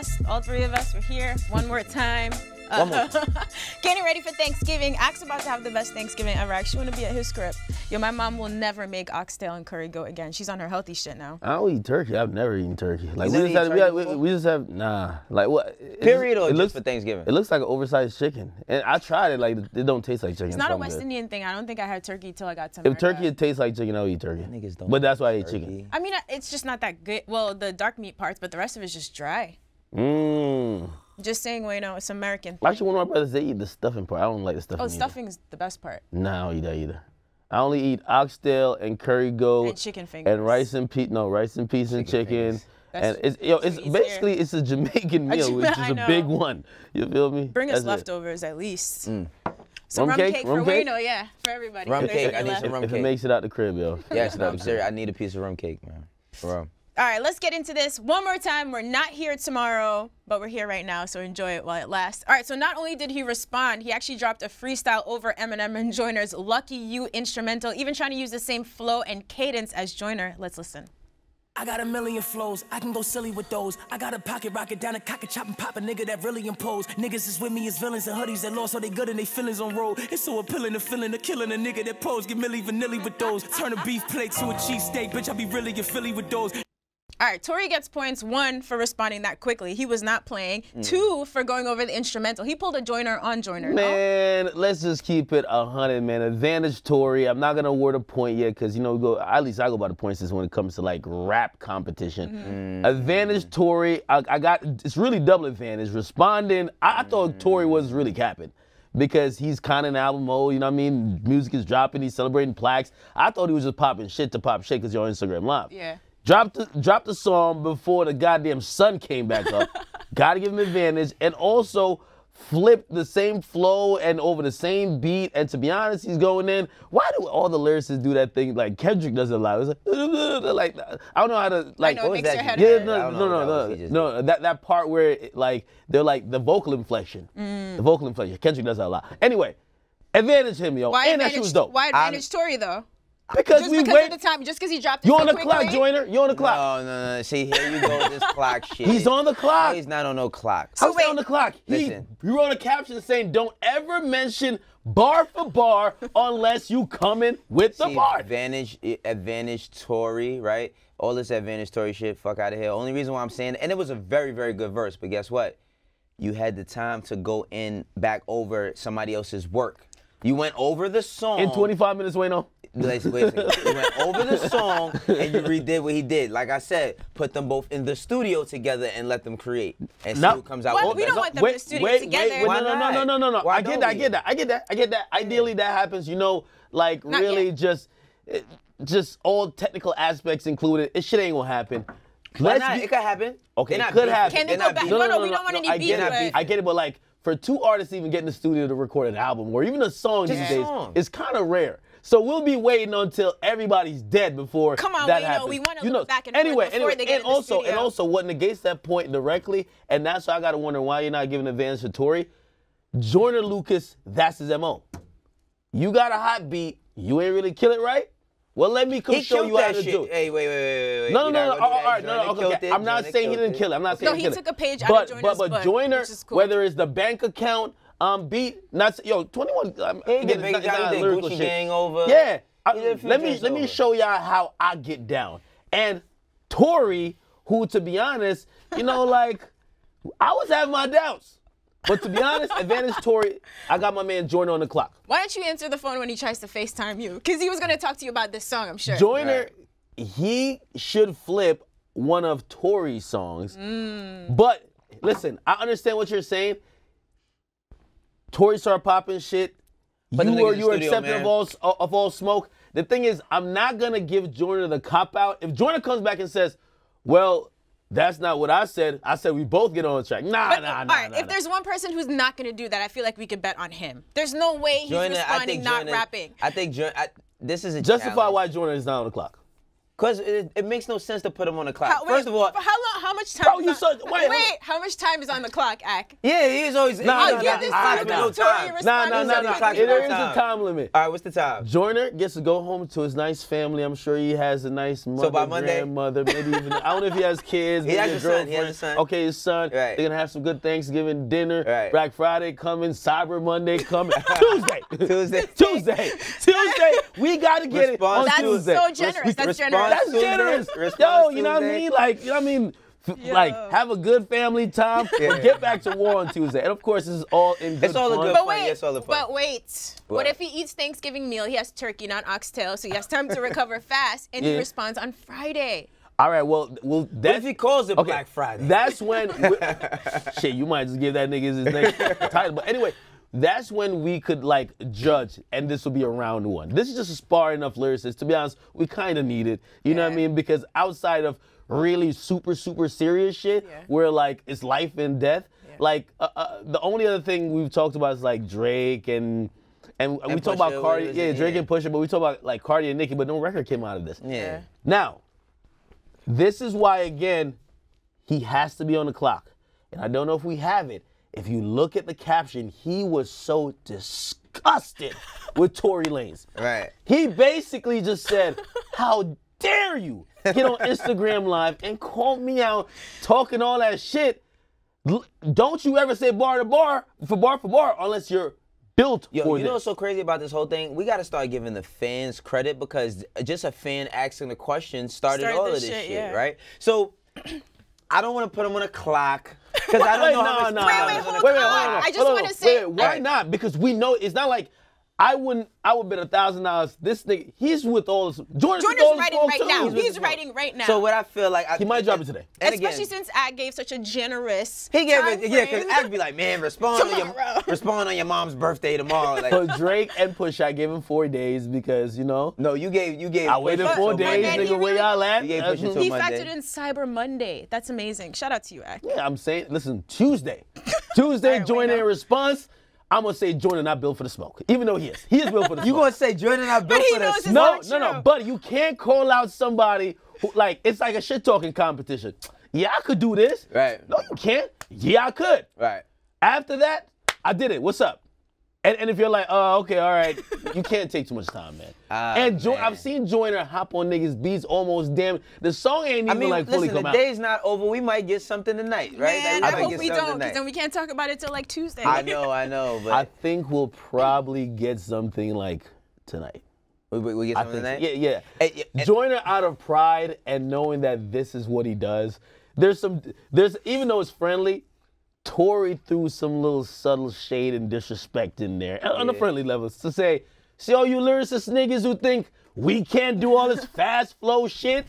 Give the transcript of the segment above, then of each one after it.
last. All three of us were here one more time. Getting ready for Thanksgiving. Ak's about to have the best Thanksgiving ever. I actually want to be at his crib. Yo, my mom will never make oxtail and curry goat again. She's on her healthy shit now. I don't eat turkey. I've never eaten turkey. Like we just have nah. Like what? Period or just for Thanksgiving? It looks like an oversized chicken, and I tried it. Like it don't taste like chicken. It's not a West Indian thing. I don't think I had turkey till I got to America. If turkey tastes like chicken, I'll eat turkey. Niggas don't. But that's why I eat chicken. I mean, it's just not that good. Well, the dark meat parts, but the rest of it's just dry. Just saying, well, you know, it's American. Actually, one of my brothers, they eat the stuffing part. I don't like the stuffing. Oh, stuffing is the best part. Nah, I don't eat that either. I only eat oxtail and curry goat and chicken fingers and rice and peas. No, rice and peas and chicken. And it's basically it's a Jamaican meal, which is a big one. You feel me? Bring us leftovers at least. Some rum cake for Wayno, yeah, for everybody. Rum cake. I need some rum cake. If it makes it out the crib, yo. Yes, no, I'm serious. I need a piece of rum cake, man. For real. All right, let's get into this one more time. We're not here tomorrow, but we're here right now, so enjoy it while it lasts. All right, so not only did he respond, he actually dropped a freestyle over Eminem and Joyner's Lucky You instrumental, even trying to use the same flow and cadence as Joyner. Let's listen. I got a million flows, I can go silly with those. I got a pocket rocket down a cock and chop and pop a nigga that really impose. Niggas is with me as villains and hoodies that lost all they good and they feelings on road. It's so appealing to feeling of killing a nigga that pose. Get Milli Vanilli with those. Turn a beef plate to a cheesesteak, bitch, I be really in Philly with those. All right, Tory gets points. 1, for responding that quickly. He was not playing. 2, for going over the instrumental. He pulled a Joyner on Joyner. Man, let's just keep it 100, man. Advantage Tory. I'm not going to award a point yet because, you know, at least I go by the point system when it comes to, like, rap competition. Advantage Tory. It's really double advantage. Responding, I thought Tory was really capping because he's kind of in album mode, you know what I mean? Music is dropping. He's celebrating plaques. I thought he was just popping shit to pop shit because you're on Instagram Live. Yeah. Dropped the song before the goddamn sun came back up. Gotta give him advantage. And also flipped the same flow and over the same beat. And to be honest, he's going in. Why do all the lyricists do that thing? Like Kendrick does it a lot. It's like I don't know how to like. I know, it makes your head hurt. No. That part where they're like the vocal inflection. The vocal inflection. Kendrick does that a lot. Anyway, advantage him, yo. And that shit was dope. Why advantage Tory though? Because just because of the time, just because he dropped it You're so on the quickly? clock, Joyner. You're on the clock. No. See, here you go with this clock shit. He's on the clock. No, he's not on no clock. How's he on the clock? Listen. He wrote a caption saying, don't ever mention bar for bar unless you come in with the bar. Advantage Tory, right? All this advantage Tory shit, fuck out of here. Only reason why I'm saying, and it was a very, very good verse, but guess what? You had the time to go in back over somebody else's work. You went over the song. In 25 minutes, Wayno. Wait a second. You went over the song and you redid what he did. Like I said, put them both in the studio together and let them create and see what comes out. What? We don't want them in the studio together. No. I get that. Ideally, that happens. You know, like not really yet. just all technical aspects included. It shit ain't gonna happen. It could happen. Okay, it could happen. Can they go back? No, we don't want any beef. I get it, but like for two artists even get in the studio to record an album or even a song these days, it's kind of rare. So we'll be waiting until everybody's dead before that happens. We want to look back and forth before they get in the studio. And also what negates that point directly, and that's why I gotta wonder why you're not giving advantage to Tory. Joyner Lucas, that's his MO. You got a hot beat, you ain't really kill it right? Well, let me come show you how to do it. Hey, wait. No. Okay. I'm not saying he didn't kill it. I'm not saying he killed it. No, he took a page out of Joyner's book. But Joyner, whether it's the bank account, beat, not 21. Get Gucci Gang over. Yeah. Let me show y'all how I get down. And Tory, who to be honest, you know, like I was having my doubts. But to be honest, advantage Tory, I got my man Joyner on the clock. Why don't you answer the phone when he tries to FaceTime you? Because he was going to talk to you about this song, I'm sure. Joyner, he should flip one of Tory's songs. But listen, I understand what you're saying. Tory started popping shit. You were accepting of all smoke. The thing is, I'm not going to give Joyner the cop-out. If Joyner comes back and says, well, that's not what I said. I said we both get on track. Nah. All right, if there's one person who's not going to do that, I feel like we could bet on him. There's no way he's responding, not rapping. I think this is a Justify why Joyner is not on the clock. Because it makes no sense to put him on the clock. First of all, how much time? Bro, wait, how much time is on the clock, Ak? Yeah, he's always. I'll give this time. No time. No. There is a time limit. All right, what's the time? Joyner gets to go home to his nice family. I'm sure he has a nice mother, by Monday? grandmother, maybe even, I don't know if he has kids. He has a son. He has a son. Okay, his son. Right. They're going to have some good Thanksgiving dinner. Right. Black Friday coming, Cyber Monday coming. Tuesday. We got to get it on Tuesday. That's so generous. That's generous. That's generous. Yo, you know what I mean? Like, you know what I mean? Like, have a good family time. Get back to war on Tuesday. And of course, this is all in good It's all fun. a good fun. It's all the fun. But wait. What if he eats Thanksgiving meal? He has turkey, not oxtail, so he has time to recover fast, and he responds on Friday. All right, well, what if he calls it Black Friday? That's when, shit, you might just give that nigga his next title. But anyway, that's when we could, like, judge, and this will be a round one. This is just a spar enough lyricists. To be honest, we kind of need it. You know what I mean? Because outside of really super serious shit, where, like, it's life and death, like, the only other thing we've talked about is, like, Drake and we talk about Cardi, Drake and Pusha, but we talk about, like, Cardi and Nicki, but no record came out of this. Yeah. Now, this is why, again, he has to be on the clock. And I don't know if we have it. If you look at the caption, he was so disgusted with Tory Lanez. Right. He basically just said, how dare you get on Instagram Live and call me out talking all that shit. Don't you ever say bar to bar, for bar, unless you're built for you this. know what's so crazy about this whole thing? We got to start giving the fans credit, because just a fan asking the question started all of this shit, right? So I don't want to put him on a clock, because I don't know how much Wait, hold on. I just want to say. Why not? Because we know it's not like I would bet $1,000. This nigga, he's with all this. Joyner's writing right now. He's writing right now. So what I feel like he might drop it today. And especially since Ak gave such a generous. He gave it, because Ak be like, man, respond on your mom's birthday tomorrow. Like, but Drake and Push, I gave him 4 days because No, you gave. I waited 4 days, nigga. Where y'all at? He factored in Cyber Monday. That's amazing. Shout out to you, Ak. Yeah, I'm saying, listen, Tuesday, Joyner in response. I'm going to say Joyner not built for the smoke, even though he is. He is built for the smoke. You going to say Joyner not built for the smoke? No. But you can't call out somebody who, like, it's like a shit-talking competition. Yeah, I could do this. Right. No, you can't. Yeah, I could. Right. After that, I did it. What's up? And if you're like, oh, okay, all right, you can't take too much time, man. I've seen Joyner hop on niggas' beats almost damn. The song ain't even fully come out. The day's not over. We might get something tonight, right? Man, I hope we don't, because then we can't talk about it till like Tuesday. I know, but I think we'll probably get something like tonight. We get something tonight? Yeah. Joyner, out of pride and knowing that this is what he does, there's even though it's friendly, Tory threw some little subtle shade and disrespect in there on the friendly levels to say, see all you lyricist niggas who think we can't do all this fast flow shit?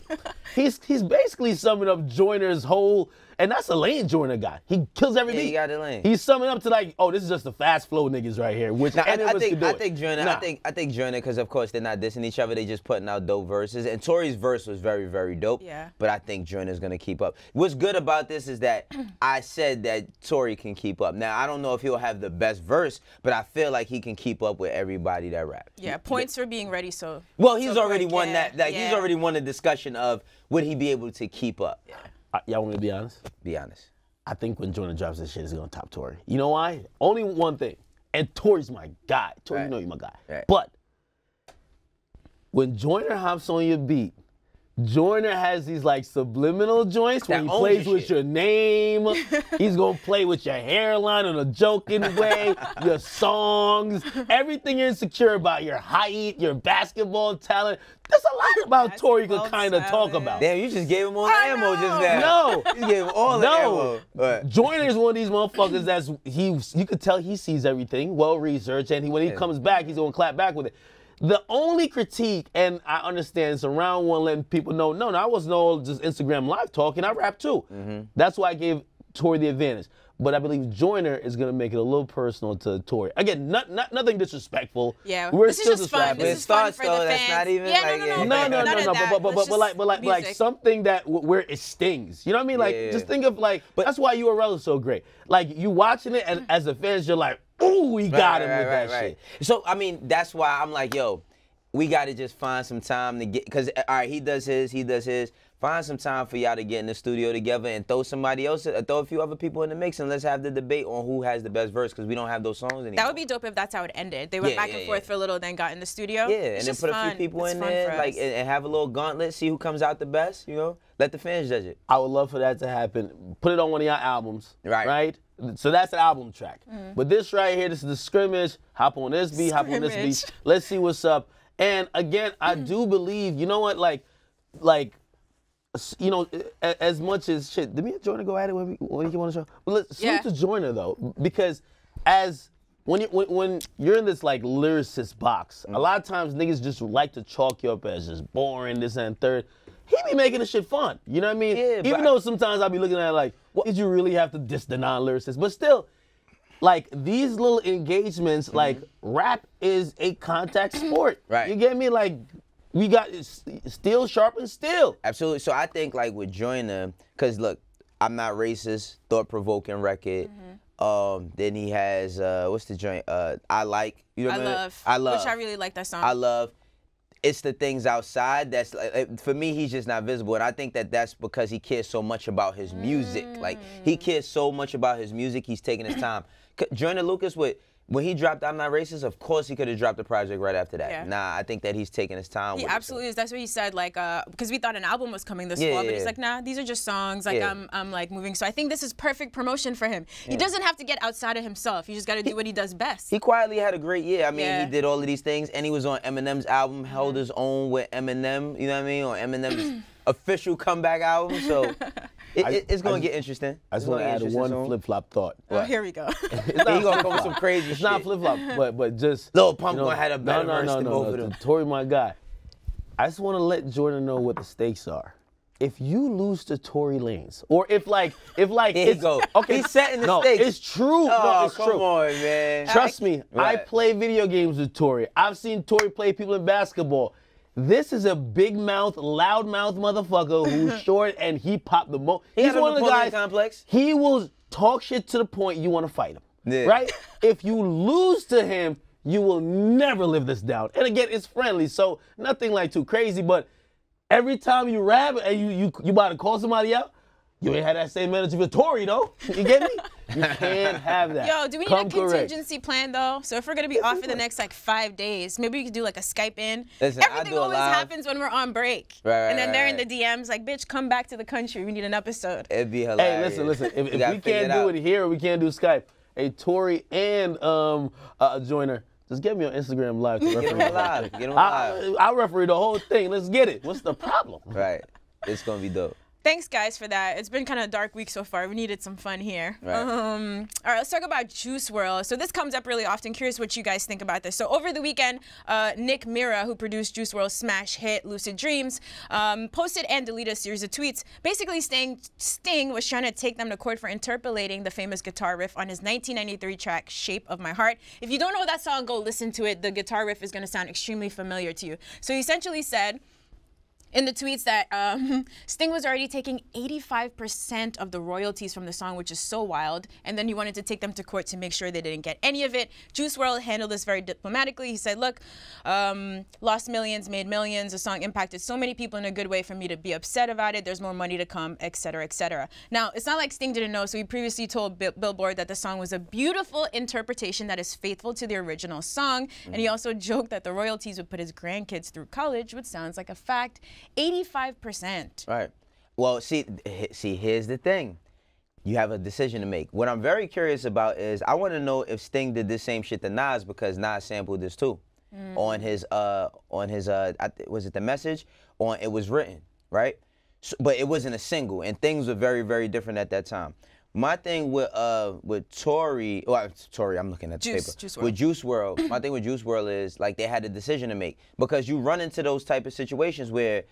He's basically summing up Joyner's whole, and that's a lane Joyner got. He kills every beat. He got the lane. He's summing up to like, oh, this is just the fast flow niggas right here, which any of us can do I think Joyner, because of course they're not dissing each other, they just putting out dope verses. And Tory's verse was very, very dope. Yeah. But I think Joyner's gonna keep up. What's good about this is that I said that Tory can keep up. Now I don't know if he'll have the best verse, but I feel like he can keep up with everybody that raps. Yeah, points for being ready. So well, he's already won that. He's already won the discussion of would he be able to keep up. Yeah. Y'all want me to be honest? Be honest. I think when Joyner drops this shit, it's gonna top Tory. You know why? Only one thing. And Tory's my guy. Tory, you know you're my guy. Right. But when Joyner hops on your beat, Joyner has these like subliminal joints when he plays with your name. He's gonna play with your hairline in a joking way, your songs, everything you're insecure about, your height, your basketball talent. There's a lot about Tory you could kind of talk about. Damn, you just gave him all the ammo just now. No. You gave him all the ammo. Right. Joyner is one of these motherfuckers you could tell he sees everything, well researched, and when he comes back, he's gonna clap back with it. The only critique, and I understand it's around one letting people know, no, I wasn't all just Instagram live talking, I rap too. That's why I gave Tory the advantage. But I believe Joyner is going to make it a little personal to Tory. Again, nothing disrespectful. Yeah, we're this still is just fun. This is fun for the fans. That's not even but like something that where it stings. You know what I mean? Like just think of like, that's why URL is so great. Like you watching it, and as a fan, you're like, ooh, we got him with that shit. So I mean, that's why I'm like, yo, we got to just find some time to get, because, all right, he does his. Find some time for y'all to get in the studio together and throw somebody else, throw a few other people in the mix, and let's have the debate on who has the best verse, because we don't have those songs anymore. That would be dope if that's how it ended. They went back and forth for a little, then got in the studio. Yeah, it's and then put a few people in there, like, and have a little gauntlet, see who comes out the best, you know? Let the fans judge it. I would love for that to happen. Put it on one of your albums, right? So that's an album track. But this right here, this is the scrimmage. Hop on this beat, hop on this beat. Let's see what's up. And again, I do believe, you know what, like, you know, as much as shit. Did me and Joyner go at it when he came on the show? But let's salute to Joyner though, because when you're in this like lyricist box, a lot of times niggas just like to chalk you up as just boring, this and third. He be making the shit fun. You know what I mean? Yeah, even though sometimes I be looking at it like, what did you really have to diss the non-lyricist? But still, like these little engagements, like rap is a contact sport. Right. You get me? Like, we got steel sharpens steel. Absolutely. So I think like with Joyner, because look, I'm Not Racist, thought-provoking record. Then he has, what's the joint? I Like. You know what I love. Which I really like that song. I Love. It's the things outside that's, for me, he's just not visible. And I think that that's because he cares so much about his music. Like, he cares so much about his music, he's taking his time. Joyner Lucas, when he dropped I'm Not Racist, of course he could have dropped the project right after that. Yeah. Nah, I think that he's taking his time with it. He absolutely is. That's what he said, like, because we thought an album was coming this fall, but he's like, nah, these are just songs. Like, I'm like moving. So I think this is perfect promotion for him. He doesn't have to get outside of himself. He just got to do what he does best. He quietly had a great year. I mean, he did all of these things, and he was on Eminem's album, held his own with Eminem, you know what I mean, on Eminem's official comeback album. So it's going to get interesting. I just want to add one flip-flop thought. Oh, here we go. He's going to come with some crazy shit. It's not flip-flop, but just... Lil Pump gonna have a better verse than both of them. Tory, my guy. I just want to let Joyner know what the stakes are. If you lose to Tory Lanez, or if here go. Okay, he's setting the stakes. It's true. Oh, it's come true. on, man. Trust me, I play video games with Tory. I've seen Tory play people in basketball. This is a big mouth, loud mouth motherfucker who's short and he popped the most. He's one of the guys. Complex. He will talk shit to the point you want to fight him. Right? If you lose to him, you will never live this down. And again, it's friendly, so nothing like too crazy. But every time you rap and you about to call somebody out, you ain't had that same energy for Tory though. You get me? You can't have that. Yo, do we need a contingency plan though? So if we're gonna be off for the next like 5 days, maybe we could do like a Skype in. Listen, everything always happens when we're on break. And then they're in the DMs like, bitch, come back to the country. We need an episode. It'd be hilarious. Hey, listen. If we can't do it here, we can't do Skype. Hey, Tory and Joyner, just get me on Instagram Live. To get him live. Get him live. I'll referee the whole thing. Let's get it. What's the problem? Right. It's gonna be dope. Thanks, guys, for that. It's been kind of a dark week so far. We needed some fun here. Right. All right, let's talk about Juice WRLD. So this comes up really often. Curious what you guys think about this. So over the weekend, Nick Mira, who produced Juice WRLD's smash hit Lucid Dreams, posted and deleted a series of tweets, basically saying Sting was trying to take them to court for interpolating the famous guitar riff on his 1993 track, Shape of My Heart. If you don't know that song, go listen to it. The guitar riff is going to sound extremely familiar to you. So he essentially said in the tweets that Sting was already taking 85% of the royalties from the song, which is so wild, and then he wanted to take them to court to make sure they didn't get any of it. Juice WRLD handled this very diplomatically. He said, look, lost millions, made millions. The song impacted so many people in a good way for me to be upset about it. There's more money to come, etc., etc. Now, it's not like Sting didn't know, so he previously told Billboard that the song was a beautiful interpretation that is faithful to the original song, and he also joked that the royalties would put his grandkids through college, which sounds like a fact. 85%. Right. Well, see, here's the thing. You have a decision to make. What I'm very curious about is I want to know if Sting did this same shit to Nas, because Nas sampled this too on his was it The Message? On It Was Written, right? So, but it wasn't a single, and things were very, very different at that time. My thing with Tory, I'm looking at the paper. With Juice WRLD, my thing with Juice WRLD is like they had a decision to make, because you run into those type of situations where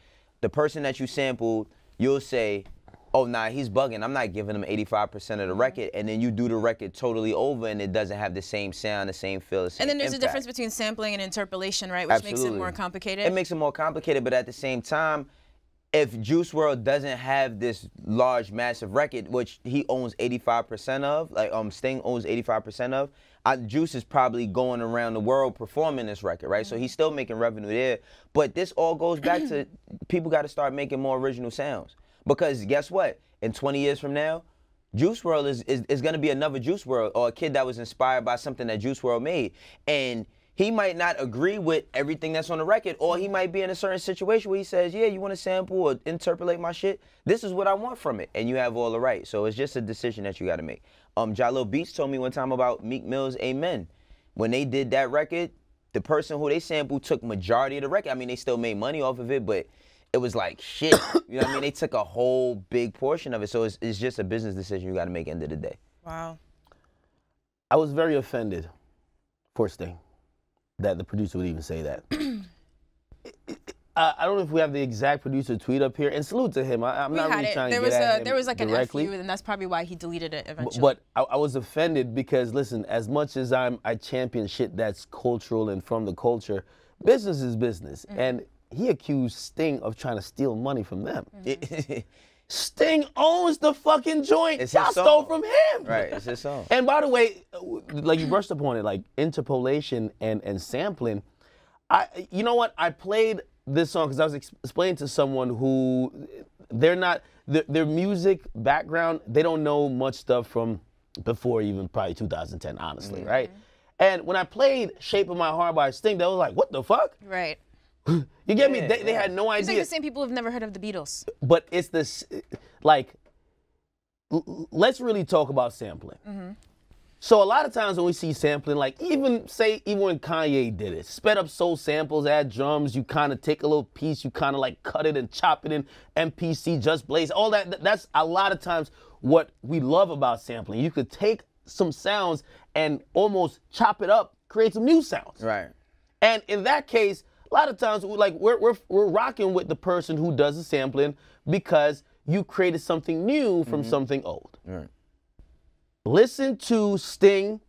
the person that you sampled, you'll say, oh, nah, he's bugging. I'm not giving him 85% of the record. And then you do the record totally over and it doesn't have the same sound, the same feel, the same And then there's impact. a difference between sampling and interpolation, right? Which makes it more complicated. It makes it more complicated, but at the same time, if Juice WRLD doesn't have this large, massive record, which he owns 85% of, like Sting owns 85% of, Juice is probably going around the world performing this record, right? So he's still making revenue there. But this all goes back to people got to start making more original sounds. Because guess what? In 20 years from now, Juice WRLD is going to be another Juice WRLD, or a kid that was inspired by something that Juice WRLD made. And he might not agree with everything that's on the record, or he might be in a certain situation where he says, yeah, you want to sample or interpolate my shit? This is what I want from it, and you have all the right. So it's just a decision that you got to make. Jalil Beats told me one time about Meek Mill's Amen. When they did that record, the person who they sampled took majority of the record. I mean, they still made money off of it, but it was like shit. You know what I mean? They took a whole big portion of it. So it's just a business decision you got to make at the end of the day. Wow. I was very offended for Sting that the producer would even say that. I don't know if we have the exact producer tweet up here, and salute to him. I'm not really trying to get at him there was like directly. an FU, and that's probably why he deleted it eventually. But I was offended because, listen, as much as I champion shit that's cultural and from the culture, business is business. And he accused Sting of trying to steal money from them. Sting owns the fucking joint. Y'all stole from him. Right, it's his song. And by the way, like you brushed up on it, like interpolation and sampling. You know what? I played this song because I was explaining to someone who they're not, their music background, they don't know much stuff from before even probably 2010, honestly, right? And when I played Shape of My Heart by Sting, they was like, what the fuck? Right. You get me? They had no idea. It's like the same people who've never heard of the Beatles. But it's this, like, let's really talk about sampling. So a lot of times when we see sampling, like even when Kanye did it, sped up soul samples, add drums, you kind of take a little piece, you kind of like cut it and chop it in MPC, Just Blaze, all that. That's a lot of times what we love about sampling. You could take some sounds and almost chop it up, create some new sounds. Right. And in that case, a lot of times we're rocking with the person who does the sampling because you created something new from something old. Right. Listen to Sting,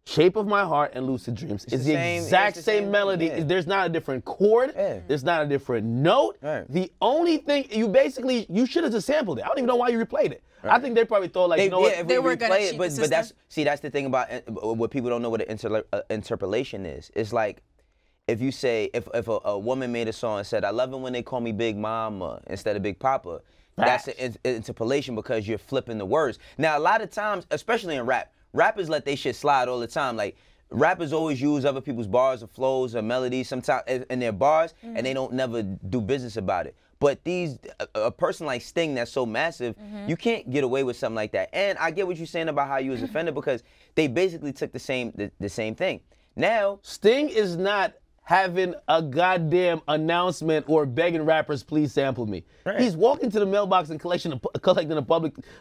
Shape of My Heart, and Lucid Dreams. It's the exact same melody. Yeah. There's not a different chord. Yeah. There's not a different note. Right. The only thing, you should have just sampled it. I don't even know why you replayed it. Right. I think they probably thought, like, you know what? They were gonna cheat the system. But that's the thing about what people don't know what an interpolation is. It's like, if you say, if a woman made a song and said, I love it when they call me Big Mama instead of Big Papa, that's an interpolation because you're flipping the words. Now, a lot of times, especially in rap, rappers let they shit slide all the time. Like, rappers always use other people's bars or flows or melodies sometimes in their bars, and they don't never do business about it. But a person like Sting that's so massive, you can't get away with something like that. And I get what you're saying about how you was offended because they basically took the same thing. Now, Sting is not having a goddamn announcement or begging rappers, please sample me. Right. He's walking to the mailbox and collecting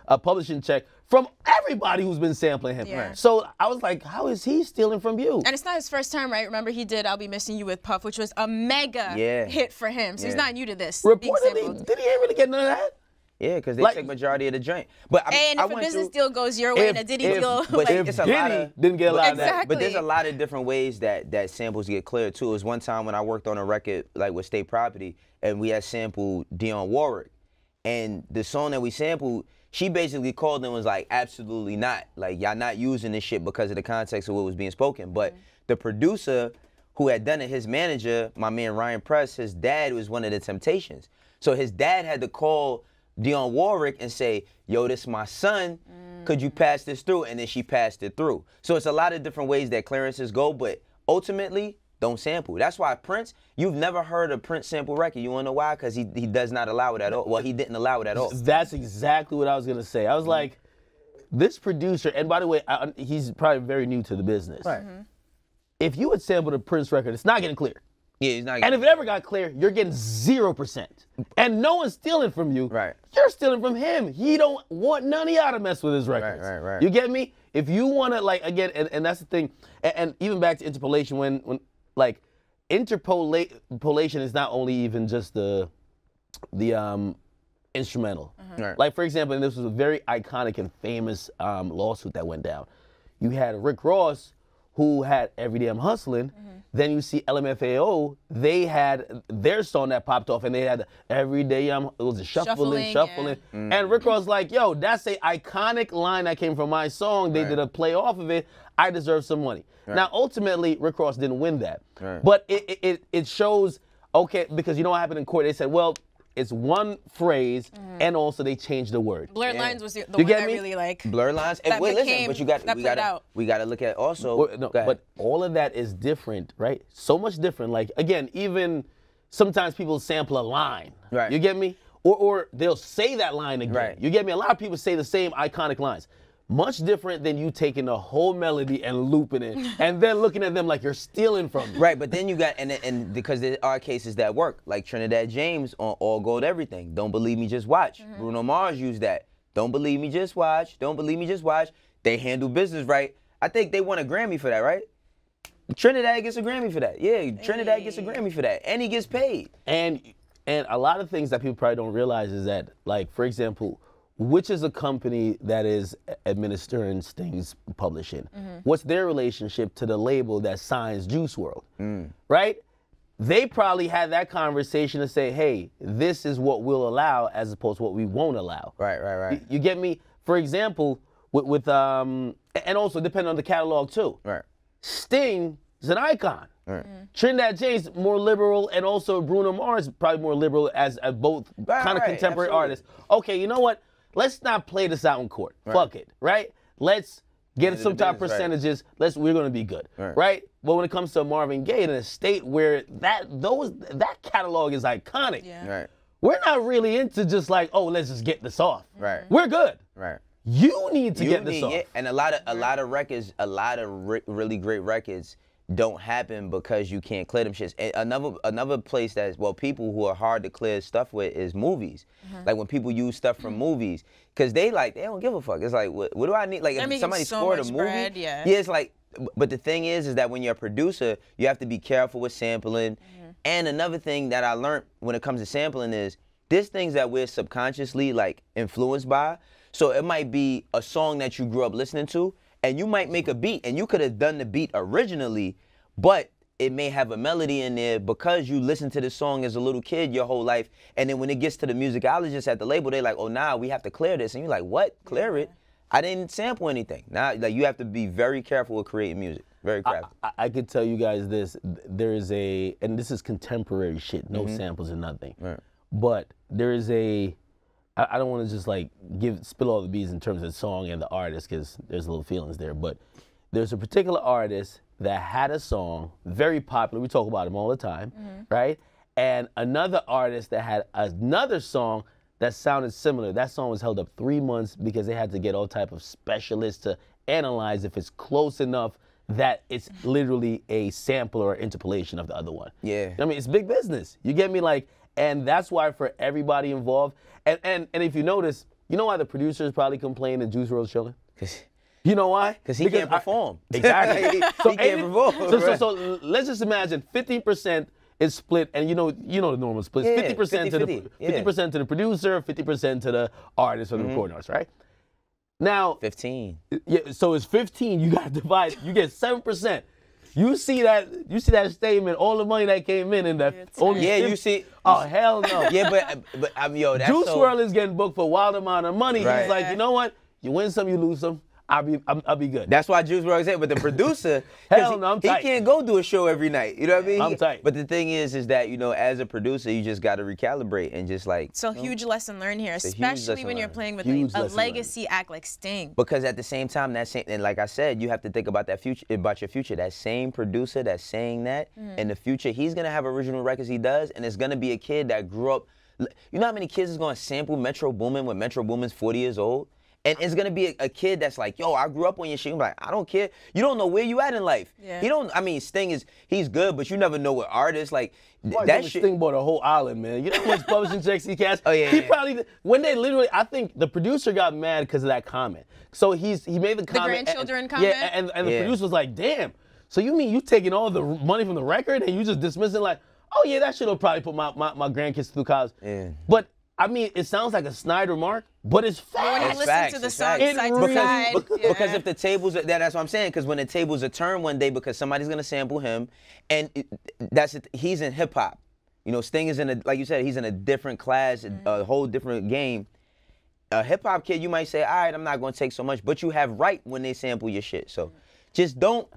a publishing check from everybody who's been sampling him. Yeah. So I was like, how is he stealing from you? And it's not his first time, right? Remember he did I'll Be Missing You with Puff, which was a mega hit for him. So he's not new to this. Reportedly, did he really get none of that? Yeah, because they take majority of the joint. But and if a business deal goes your way and a Diddy deal, but it's a lot of, didn't get a lot of that. But there's a lot of different ways that samples get cleared too. It was one time when I worked on a record like with State Property, and we had sampled Dionne Warwick, and the song that we sampled, she basically called and was like, absolutely not. Like, y'all not using this shit because of the context of what was being spoken. But the producer who had done it, his manager, my man Ryan Press, his dad was one of the Temptations. So his dad had to call Dionne Warwick and say, yo, this is my son, could you pass this through? And then she passed it through. So it's a lot of different ways that clearances go, but ultimately, don't sample. That's why Prince, you've never heard a Prince sample record. You wanna know why? Because he does not allow it at all. Well, he didn't allow it at all. That's exactly what I was gonna say. I was like, this producer, and by the way, he's probably very new to the business. Right. If you would sample a Prince record, it's not getting clear. Yeah, he's not. And if it ever got clear, you're getting 0%. And no one's stealing from you. Right. You're stealing from him. He don't want none of y'all to mess with his records. Right. You get me? If you want to, like, again, and that's the thing, and even back to interpolation, when like, interpolation is not only even just the instrumental. Right. Like, for example, and this was a very iconic and famous lawsuit that went down. You had Rick Ross, who had Every Day I'm Hustling. Then you see LMFAO, they had their song that popped off, and they had Every Day it was a shuffling. Yeah. And Rick Ross like, yo, that's a iconic line that came from my song. They did a play off of it. I deserve some money. Now, ultimately, Rick Ross didn't win that. But it shows, okay, because you know what happened in court? They said, well, it's one phrase, and also they changed the word. Blurred Lines was the one that really like. Blurred Lines. That Wait, became, listen, but we gotta look at also. No, but all of that is different, right? So much different. Like again, even sometimes people sample a line. Right. You get me? Or they'll say that line again. Right. You get me? A lot of people say the same iconic lines. Much different than you taking the whole melody and looping it, and then looking at them like you're stealing from them. Right, but then you got, and because there are cases that work, like Trinidad James on All Gold Everything. Don't believe me, just watch. Bruno Mars used that. Don't believe me, just watch. Don't believe me, just watch. They handle business right. I think they won a Grammy for that, right? Trinidad gets a Grammy for that. Yeah, Trinidad gets a Grammy for that, and he gets paid. And a lot of things that people probably don't realize is that, like, for example, which is a company that is administering Sting's publishing? What's their relationship to the label that signs Juice WRLD, right? They probably had that conversation to say, hey, this is what we'll allow as opposed to what we won't allow. Right. You get me? For example, with and also depending on the catalog too. Right. Sting is an icon. Trinidad James more liberal, and also Bruno Mars probably more liberal as both kind of contemporary artists. Okay, you know what? Let's not play this out in court. Fuck it, right? Let's get some type of percentages. We're gonna be good, right? But when it comes to Marvin Gaye, in a state where that catalog is iconic, we're not really into just like, oh, let's just get this off. Right. We're good. Right. You need to get this off. Yeah. And a lot of records, really great records don't happen because you can't clear them shits. And another place that's, well, people who are hard to clear stuff with is movies. Like when people use stuff from movies, because they don't give a fuck. It's like, what do I need? Like if somebody scored a movie, bread, it's like, but the thing is that when you're a producer, you have to be careful with sampling. And another thing that I learned when it comes to sampling is there's things that we're subconsciously like influenced by. So it might be a song that you grew up listening to, and you might make a beat, and you could have done the beat originally, but it may have a melody in there because you listened to this song as a little kid your whole life, and then when it gets to the musicologist at the label, they're like, oh, nah, we have to clear this. And you're like, what? Clear it? I didn't sample anything. Now, like, you have to be very careful with creating music. Very careful. I could tell you guys this. There is and this is contemporary shit, no samples or nothing. But there is I don't want to just like spill all the beans in terms of the song and the artist, because there's little feelings there, but there's a particular artist that had a song, very popular, we talk about him all the time, right? And another artist that had another song that sounded similar. That song was held up 3 months because they had to get all type of specialists to analyze if it's close enough that it's literally a sample or interpolation of the other one. Yeah. I mean, it's big business. You get me? Like, and that's why for everybody involved, and if you notice, you know why the producers probably complain that Juice WRLD's chilling? You know why? Because he can't perform. Exactly. He can't perform. So let's just imagine 15% is split, and you know the normal split. 50% to the 50% to the producer, 50% to the artist or the recording artist, right? Now 15. Yeah, so it's 15. You got to divide. You get 7%. You see that statement, all the money that came in, and that only you see. Oh hell no. Yeah, but yo, that's Juice WRLD is getting booked for a wild amount of money. Right. He's like, you know what? You win some, you lose some. I'll be good. That's why Juice WRLD said, but the producer, hell no, I'm tight. He can't go do a show every night. You know what I mean? I'm tight. But the thing is that, you know, as a producer, you just got to recalibrate and just like. So huge lesson learned here, especially when you're playing with a legacy act like Sting. Because at the same time, and like I said, you have to think about that future, about your future. That same producer that's saying that in the future, he's gonna have original records he does, and it's gonna be a kid that grew up. You know how many kids is gonna sample Metro Boomin when Metro Boomin's 40 years old? And it's gonna be a kid that's like, yo, I grew up on your shit. I'm like, I don't care. You don't know where you at in life. Yeah. I mean, Sting he's good, but you never know what artists like. That shit. Sting bought a whole island, man. You know how much publishing checks he gets? Oh yeah. He probably, when they literally, I think the producer got mad because of that comment. So he made the comment. The grandchildren comment? Yeah, and the producer was like, damn. So you mean you taking all the money from the record and you just dismissing like, oh yeah, that shit will probably put my grandkids through college. Yeah. But I mean, it sounds like a snide remark, but it's When you facts. It's listen facts, to the it's song facts. side to really- side. Because if the tables, that's what I'm saying. Because when the tables are turned one day, because somebody's gonna sample him, and he's in hip hop. You know, Sting is in a, like you said, he's in a different class, a whole different game. A hip hop kid, you might say, all right, I'm not gonna take so much, but you have right when they sample your shit. So, just don't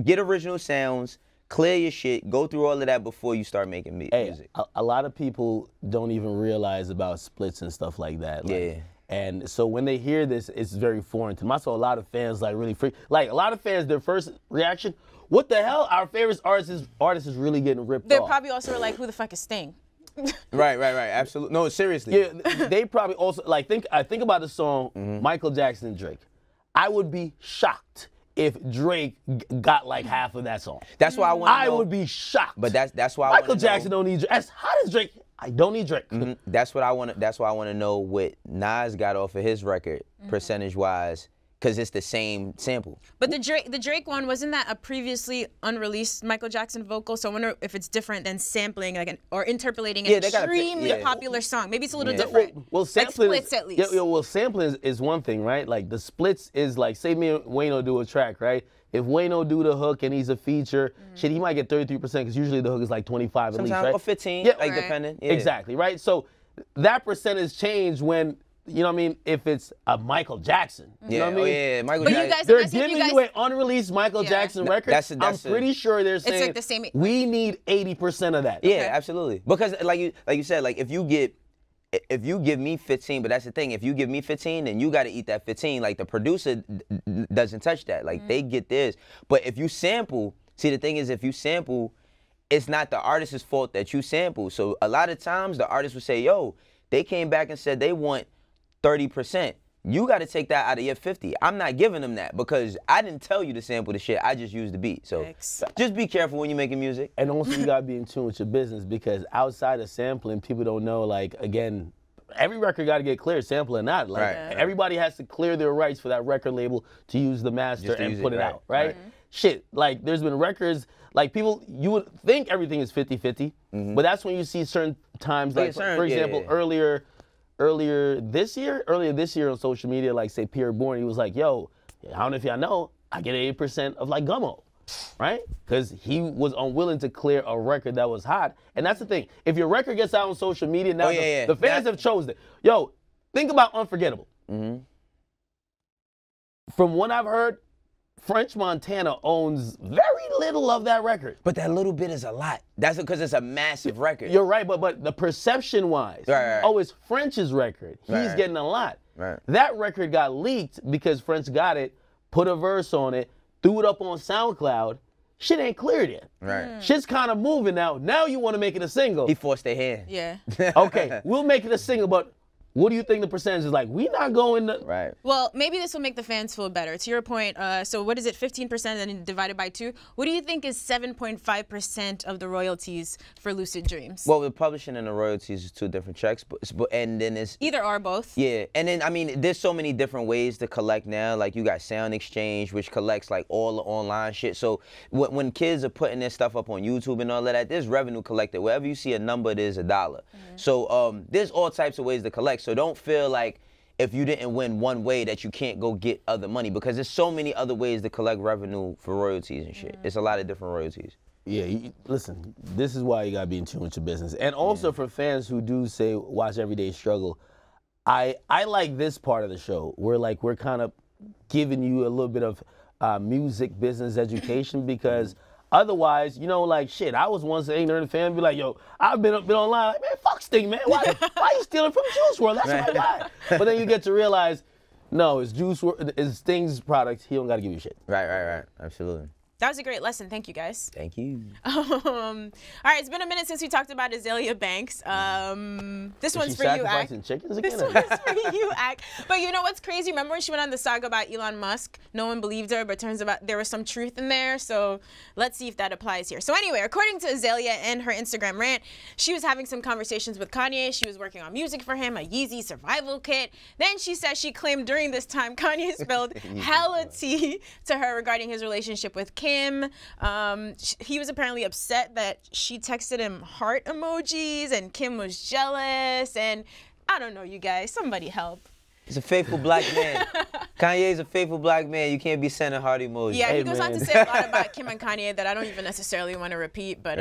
get original sounds. Clear your shit. Go through all of that before you start making music. A lot of people don't even realize about splits and stuff like that. Yeah. And so when they hear this, it's very foreign to them. I saw a lot of fans really freak. Like a lot of fans, their first reaction, what the hell? Our favorite artist is really getting ripped They off. probably also were like, who the fuck is Sting? Right. Absolutely. No, seriously. Yeah, they probably also think about the song Michael Jackson and Drake. I would be shocked if Drake got like half of that song. That's why I want to know. I would be shocked. But that's why Michael Jackson don't need Drake. As hot as Drake, I don't need Drake. That's what I want. That's why I want to know what Nas got off of his record, percentage-wise, because it's the same sample. But the Drake one, wasn't that a previously unreleased Michael Jackson vocal? So I wonder if it's different than sampling or interpolating an extremely popular song. Maybe it's a little different. Well, like sampling splits at least. well, sampling is one thing, right? Like the splits is like, say me and Wayno do a track, right? If Wayno do the hook and he's a feature, shit, he might get 33% because usually the hook is like 25 at least, right? Or 15, depending. Yeah. Exactly, right? So that percentage change when, you know what I mean, if it's a Michael Jackson. You know what I mean? Michael But Jackson. They're giving you an unreleased Michael Jackson record. I'm pretty sure they're saying like the same. we need 80% of that. Yeah, absolutely. Because like you said, like if you give me 15, but that's the thing, if you give me 15, then you got to eat that 15. Like the producer doesn't touch that. Like they get theirs. But if you sample, see the thing is if you sample, it's not the artist's fault that you sample. So a lot of times the artist will say, yo, they came back and said they want 30%. You got to take that out of your 50. I'm not giving them that because I didn't tell you to sample the shit. I just used the beat. So just be careful when you're making music. And also you got to be in tune with your business because outside of sampling, people don't know, like, again, every record got to get cleared, sample or not. Like, everybody has to clear their rights for that record label to use the master and put it out, right? Shit, like, there's been records, like, people, you would think everything is 50-50, but that's when you see certain times, like, for example, earlier this year on social media, like, say, Pierre Bourne, he was like, yo, I don't know if y'all know, I get 80% of, like, Gummo. Right? Because he was unwilling to clear a record that was hot. And that's the thing. If your record gets out on social media, now the fans have chosen it. Yo, think about Unforgettable. From what I've heard, French Montana owns very little of that record. But that little bit is a lot. That's because it's a massive record. You're right, but the perception-wise, oh, it's French's record. He's getting a lot. That record got leaked because French got it, put a verse on it, threw it up on SoundCloud. Shit ain't cleared yet. Shit's kind of moving now. Now you want to make it a single. He forced their hand. Yeah. Okay, we'll make it a single, but what do you think the percentage is like? We not going to... Right. Well, maybe this will make the fans feel better. To your point, so what is it, 15% and then divided by 2? What do you think is 7.5% of the royalties for Lucid Dreams? Well, the publishing and the royalties is 2 different checks, but and then it's... Either or both. Yeah, and then, I mean, there's so many different ways to collect now. Like, you got Sound Exchange, which collects, like, all the online shit. So when kids are putting their stuff up on YouTube and all of that, there's revenue collected. Wherever you see a number, there's a dollar. So there's all types of ways to collect. So don't feel like if you didn't win one way that you can't go get other money because there's so many other ways to collect revenue for royalties and shit. It's a lot of different royalties. Yeah, listen, this is why you gotta be in tune with your business. And also for fans who do say watch Everyday Struggle, I like this part of the show where like we're kind of giving you a little bit of music business education because otherwise, you know, like, shit, I was once an ignorant fan, be like, yo, I've been online, like, man, fuck Sting, man. Why you stealing from Juice WRLD? That's my guy. But then you get to realize, no, it's Sting's product. He don't got to give you shit. Right. Absolutely. That was a great lesson. Thank you, guys. Thank you. All right, it's been a minute since we talked about Azalea Banks. This one's for you, Ak. Chickens again? This one's for you, Ak. But you know what's crazy? Remember when she went on the saga about Elon Musk? No one believed her, but turns out there was some truth in there. So let's see if that applies here. So anyway, according to Azalea and her Instagram rant, she was having some conversations with Kanye. She was working on music for him, a Yeezy survival kit. Then she says she claimed during this time Kanye spilled hella tea to her regarding his relationship with Kim. Kim. He was apparently upset that she texted him heart emojis, and Kim was jealous. And I don't know, you guys. Somebody help. He's a faithful black man. Kanye's a faithful black man. You can't be sending heart emojis. Yeah, he goes on to say a lot about Kim and Kanye that I don't even necessarily want to repeat. But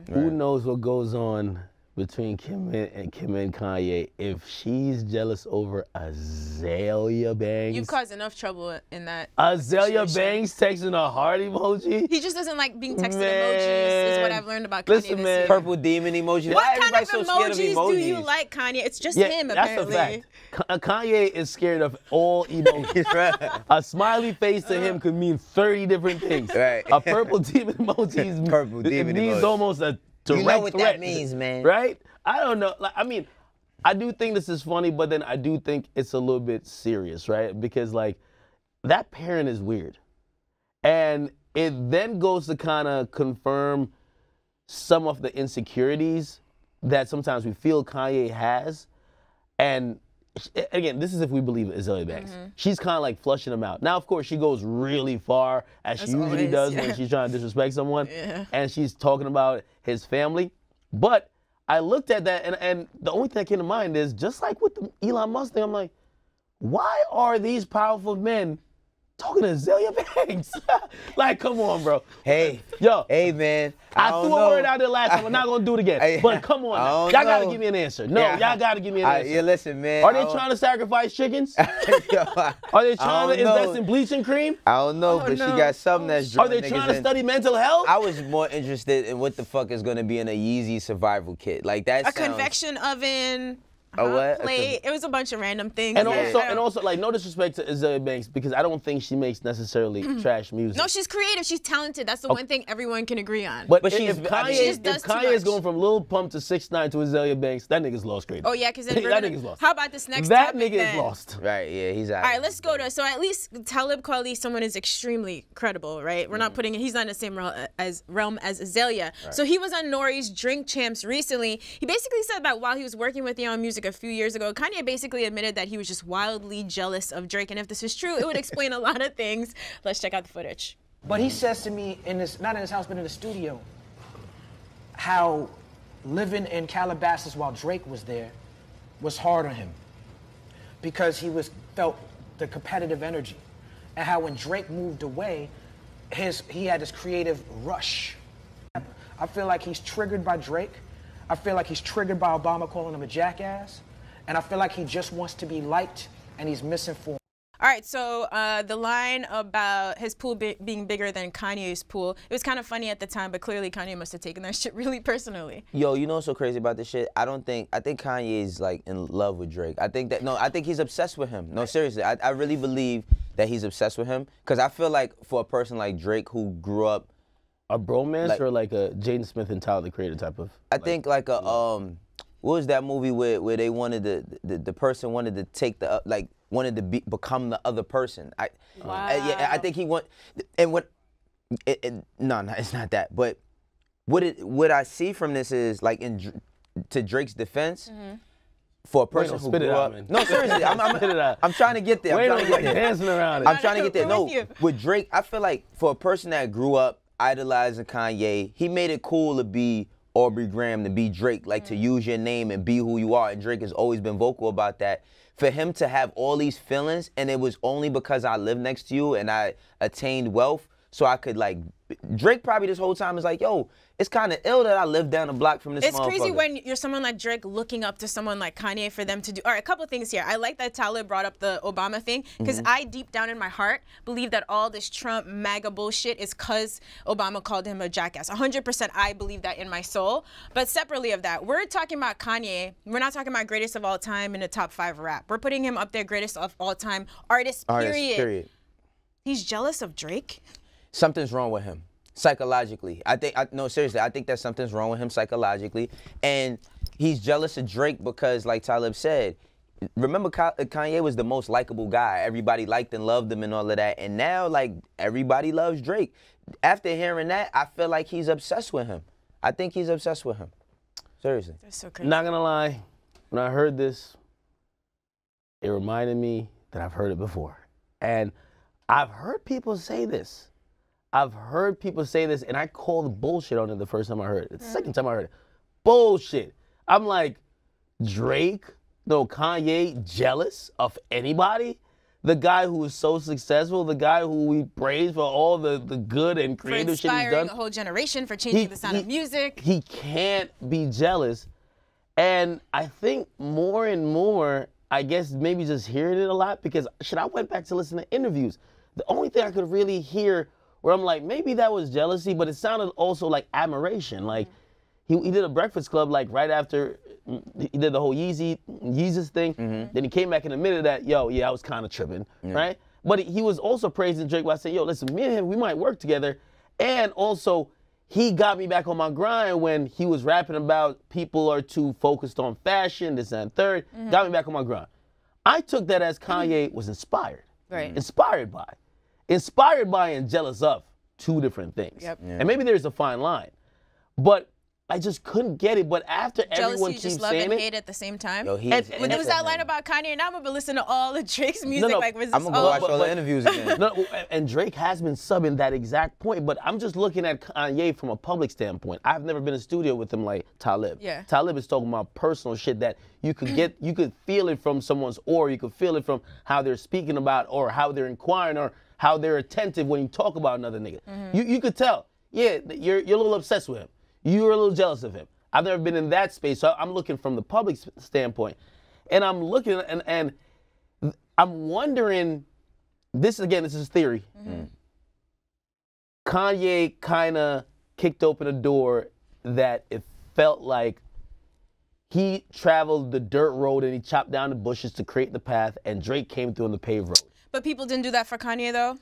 who knows what goes on between Kim and Kanye? If she's jealous over Azalea Banks. You've caused enough trouble in that. Azalea Banks texting a heart emoji. He just doesn't like being texted emojis, is what I've learned about Kanye this year. Purple demon emoji. What Why kind everybody of so scared of emojis emojis? do you like, Kanye? It's just him, apparently. That's a fact. Kanye is scared of all emojis. Right. A smiley face to him could mean 30 different things. Right. A purple demon emoji Purple demon means emoji. almost a direct You know what threat. that means, man. Right? I don't know. Like, I mean, I do think this is funny, but then I do think it's a little bit serious, right? Because, like, that parent is weird. And it then goes to kind of confirm some of the insecurities that sometimes we feel Kanye has. And again, this is if we believe Azalea Banks. She's kind of like flushing them out. Now, of course, she goes really far, as she usually does when she's trying to disrespect someone. And she's talking about his family. But I looked at that, and the only thing that came to mind is, just like with the Elon Musk thing, I'm like, why are these powerful men talking to Azalea Banks? Like, come on, bro. Hey, yo, hey, man. I threw a word out there last time. I'm not gonna do it again. But come on, now. Y'all gotta give me an answer. No, y'all gotta give me an answer. Yeah, listen, man. Are they trying to sacrifice chickens? Are they trying to invest in bleaching cream? I don't know, but she got something that's drawing Are they trying to study mental health? I was more interested in what the fuck is gonna be in a Yeezy survival kit. Like that. A convection oven. A what? Plate. It was a bunch of random things. And also, like, no disrespect to Azalea Banks, because I don't think she makes necessarily trash music. No, she's creative. She's talented. That's the one thing everyone can agree on. But if Kanye is going from Lil Pump to 6ix9ine to Azalea Banks, that nigga's lost grade. Oh yeah, because then that nigga's lost. How about this next that topic? That nigga is lost. Right? Yeah, he's out. All right, let's go to. So at least Talib Kweli, someone is extremely credible, right? We're not putting. He's not in the same realm as Azalea. Right. So he was on Nori's Drink Champs recently. He basically said that while he was working with Young Music a few years ago, Kanye basically admitted that he was just wildly jealous of Drake, and if this is true, it would explain a lot of things. Let's check out the footage. But he says to me, not in his house, but in the studio, how living in Calabasas while Drake was there was hard on him because he felt the competitive energy, and how when Drake moved away, he had this creative rush. I feel like he's triggered by Drake. I feel like he's triggered by Obama calling him a jackass. And I feel like he just wants to be liked, and he's misinformed. All right, so the line about his pool being bigger than Kanye's pool, it was kind of funny at the time, but clearly Kanye must have taken that shit really personally. Yo, you know what's so crazy about this shit? I think Kanye's like in love with Drake. I think he's obsessed with him. No, seriously, I really believe that he's obsessed with him, because I feel like for a person like Drake who grew up a bromance, or like a Jaden Smith and Tyler the Creator type of. I think like a what was that movie where they wanted the person wanted to take the wanted to become the other person. I think he no, it's not that. But what I see from this is, like, to Drake's defense, for a person who grew up. No, seriously, I'm trying to get there. I'm trying to get there. Dancing around it. I'm trying to get there. No, with Drake, I feel like for a person that grew up idolizing Kanye, he made it cool to be Aubrey Graham, to be Drake, like to use your name and be who you are. And Drake has always been vocal about that. For him to have all these feelings, and it was only because I lived next to you and I attained wealth, so I could, like, Drake probably this whole time is like, yo, it's kind of ill that I live down the block from this motherfucker. It's crazy when you're someone like Drake looking up to someone like Kanye for them to do. All right, a couple of things here. I like that Talib brought up the Obama thing, because I, deep down in my heart, believe that all this Trump MAGA bullshit is because Obama called him a jackass. 100% I believe that in my soul. But separately of that, we're talking about Kanye. We're not talking about greatest of all time in the top 5 rap. We're putting him up there, greatest of all time artist, period. He's jealous of Drake? Something's wrong with him. Psychologically. No, seriously, I think that something's wrong with him psychologically. And he's jealous of Drake because, like Talib said, remember Kanye was the most likable guy. Everybody liked and loved him and all of that. And now, like, everybody loves Drake. After hearing that, I feel like he's obsessed with him. I think he's obsessed with him. Seriously. That's so crazy. Not gonna lie, when I heard this, it reminded me that I've heard it before. And I've heard people say this. I've heard people say this, and I called bullshit on it the first time I heard it. It's the second time I heard it. Bullshit. I'm like, Drake, no, Kanye, jealous of anybody? The guy who is so successful, the guy who we praise for all the good and creative shit he's done. For inspiring a whole generation, for changing the sound of music. He can't be jealous. And I think more and more, I guess maybe just hearing it a lot, because shit, I went back to listen to interviews. The only thing I could really hear where I'm like, maybe that was jealousy, but it sounded also like admiration. Like, he did a Breakfast Club like right after he did the whole Yeezus thing. Then he came back and admitted that, yo, yeah, I was kind of tripping, right? But he was also praising Drake by saying, yo, listen, me and him, we might work together. And also, he got me back on my grind when he was rapping about people are too focused on fashion, this and third. Got me back on my grind. I took that as Kanye was inspired. Right. Inspired by. Inspired by and jealous of, two different things. Yep. Yeah. And maybe there's a fine line. But I just couldn't get it. But after everyone keeps just love saying and it, hate at the same time. Yo, When there was that line about Kanye, and I'm gonna listen to all of Drake's music. no. Like, was this I'm gonna go watch all the interviews again. No, and Drake has been subbing that exact point, but I'm just looking at Kanye from a public standpoint. I've never been in a studio with him like Talib. Yeah. Talib is talking about personal shit that you could get, you could feel it from someone's aura, you could feel it from how they're speaking about, or how they're inquiring, or how they're attentive when you talk about another nigga. You could tell, yeah, you're a little obsessed with him. You're a little jealous of him. I've never been in that space, so I'm looking from the public standpoint. And I'm looking, and I'm wondering, this is theory. Kanye kind of kicked open a door that it felt like he traveled the dirt road and he chopped down the bushes to create the path, and Drake came through on the paved road. But people didn't do that for Kanye, though?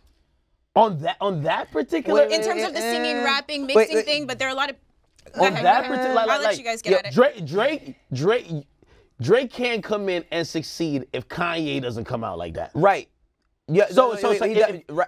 On that particular... In terms of the singing, rapping, mixing thing, but there are a lot of... On that particular... I'll let you guys get at it. Drake can't come in and succeed if Kanye doesn't come out like that. Right. Yeah.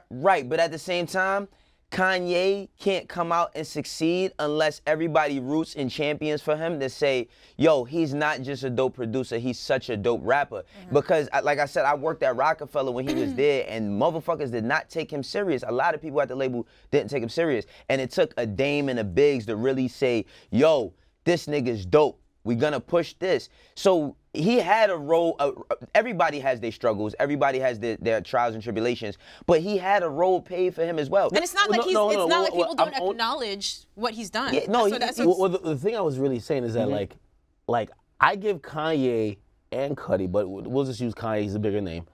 Right, but at the same time, Kanye can't come out and succeed unless everybody roots and champions for him to say, yo, he's not just a dope producer, he's such a dope rapper. Because, like I said, I worked at Rockefeller when he was there, and motherfuckers did not take him serious. A lot of people at the label didn't take him serious. And it took a Dame and a Biggs to really say, yo, this nigga's dope. We're gonna push this. So he had a role. Everybody has their struggles. Everybody has their trials and tribulations. But he had a role paid for him as well. And it's not like people don't acknowledge what he's done. Yeah, the thing I was really saying is that like I give Kanye and Cudi, but we'll just use Kanye, he's a bigger name.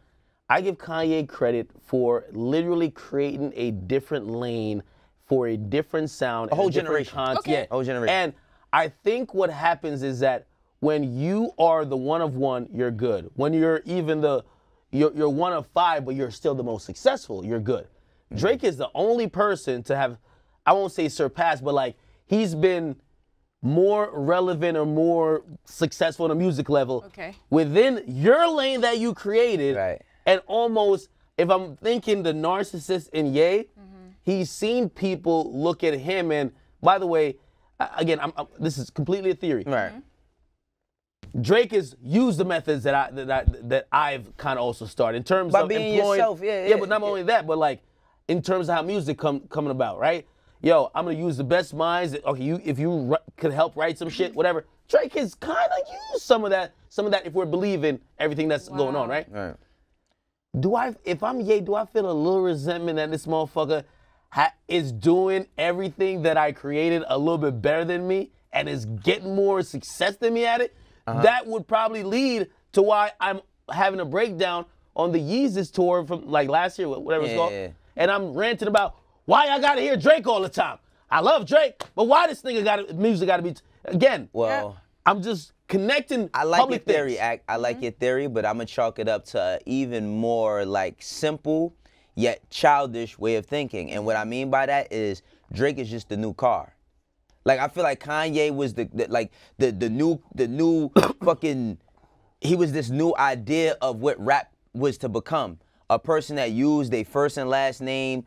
I give Kanye credit for literally creating a different lane for a different sound. A whole generation. Yeah. Whole generation. And I think what happens is that when you are the one of one, you're good. When you're even you're one of five, but you're still the most successful, you're good. Drake is the only person to have, I won't say surpassed, but like he's been more relevant or more successful on a music level within your lane that you created. Right. And almost, if I'm thinking the narcissist in Ye, he's seen people look at him, and by the way, again, this is completely a theory. Right. Drake has used the methods that I've kind of also started in terms by of being employing, yourself. Yeah, but not only that, but like in terms of how music coming about, right? Yo, I'm gonna use the best minds. Okay, if you could help write some shit, whatever. Drake has kind of used some of that if we're believing everything that's going on, right? Right. If I'm Ye, do I feel a little resentment that this motherfucker is doing everything that I created a little bit better than me and is getting more success than me at it? That would probably lead to why I'm having a breakdown on the Yeezus tour from like last year, whatever it's called. And I'm ranting about why I gotta hear Drake all the time. I love Drake, but why this nigga music gotta be, again, well, I'm just connecting I like your theory, things. I like your theory, but I'm gonna chalk it up to an even more like simple yet childish way of thinking. And what I mean by that is Drake is just the new car. Like, I feel like Kanye was the new fucking, he was this new idea of what rap was to become. A person that used their first and last name,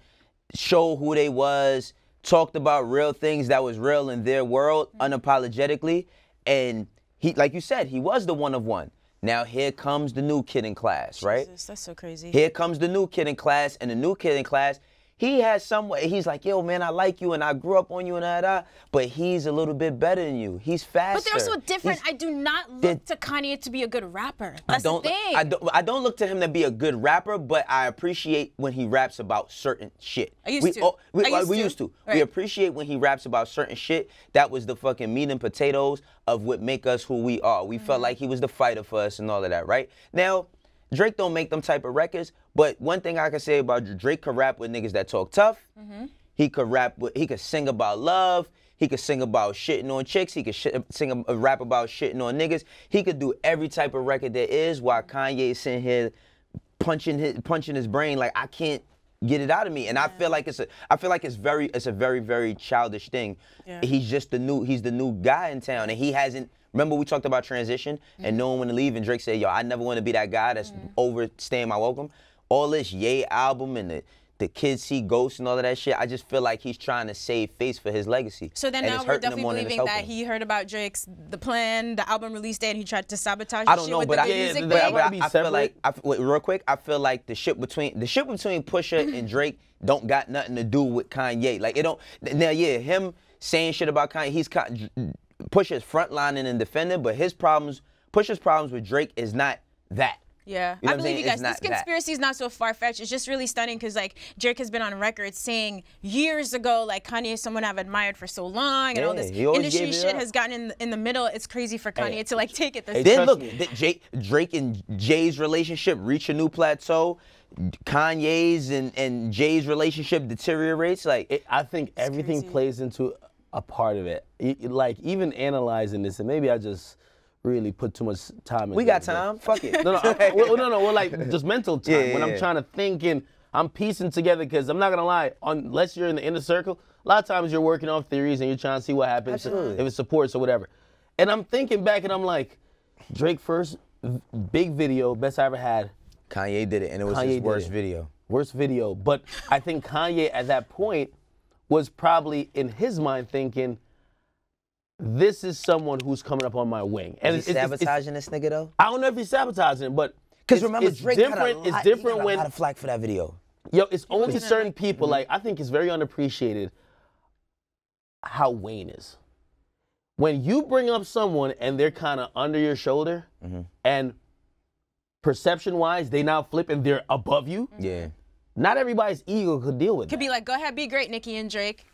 showed who they was, talked about real things that was real in their world unapologetically. And he, like you said, he was the one of one. Now here comes the new kid in class, right? Jesus, that's so crazy. Here comes the new kid in class, and the new kid in class, he has some way. He's like, yo, man, I like you and I grew up on you and that, but he's a little bit better than you. He's faster. But they're so different. I do not look to Kanye to be a good rapper. That's the thing. I don't look to him to be a good rapper, but I appreciate when he raps about certain shit. I used to. We used to. Right. We appreciate when he raps about certain shit. That was the fucking meat and potatoes of what make us who we are. We felt like he was the fighter for us and all of that, right? Now, Drake don't make them type of records, but one thing I can say about Drake could rap with niggas that talk tough. He could he could sing about love. He could sing about shitting on chicks. He could rap about shitting on niggas. He could do every type of record there is, while Kanye is sitting here punching his brain like, I can't get it out of me. And I feel like it's a very, very childish thing. Yeah. He's the new guy in town, and he hasn't. Remember we talked about transition and knowing when to leave, and Drake said, yo, I never want to be that guy that's overstaying my welcome. All this Ye album and the Kids See Ghosts and all of that shit, I just feel like he's trying to save face for his legacy. So then now we're definitely believing that he heard about Drake's the album release date, and he tried to sabotage I don't know, but I feel like, real quick, I feel like the shit between Pusha and Drake don't got nothing to do with Kanye. Like, it don't, now, yeah, him saying shit about Kanye, Pusha's frontlining and defending, but Pusha's problems with Drake is not that. Yeah, you know I believe you guys. This conspiracy is not so far-fetched. It's just really stunning because, like, Drake has been on record saying years ago, like, Kanye is someone I've admired for so long, and all this industry shit has gotten in the middle. It's crazy for Kanye to, like, take it this Then look, Drake and Jay's relationship reach a new plateau. Kanye's and Jay's relationship deteriorates. Like, I think everything plays into a part of it. Like, even analyzing this, and maybe I just really put too much time into it. We got time. Fuck it. No, we're like just mental time. When I'm trying to think and I'm piecing together, because I'm not going to lie, unless you're in the inner circle, a lot of times you're working off theories and you're trying to see what happens, if it supports or whatever. And I'm thinking back and I'm like, Drake first big video, best I ever had. Kanye did it, and it was his worst video. Worst video. But I think Kanye at that point was probably in his mind thinking, this is someone who's coming up on my wing. And is he sabotaging this nigga though? I don't know if he's sabotaging it, but because remember, Drake got a when lot of flack for that video. Yo, it's only certain people. Like, I think it's very unappreciated how Wayne is. When you bring up someone and they're kind of under your shoulder, and perception-wise, they now flip and they're above you. Yeah. Not everybody's ego could deal with that. Could be like, go ahead, be great, Nicki and Drake.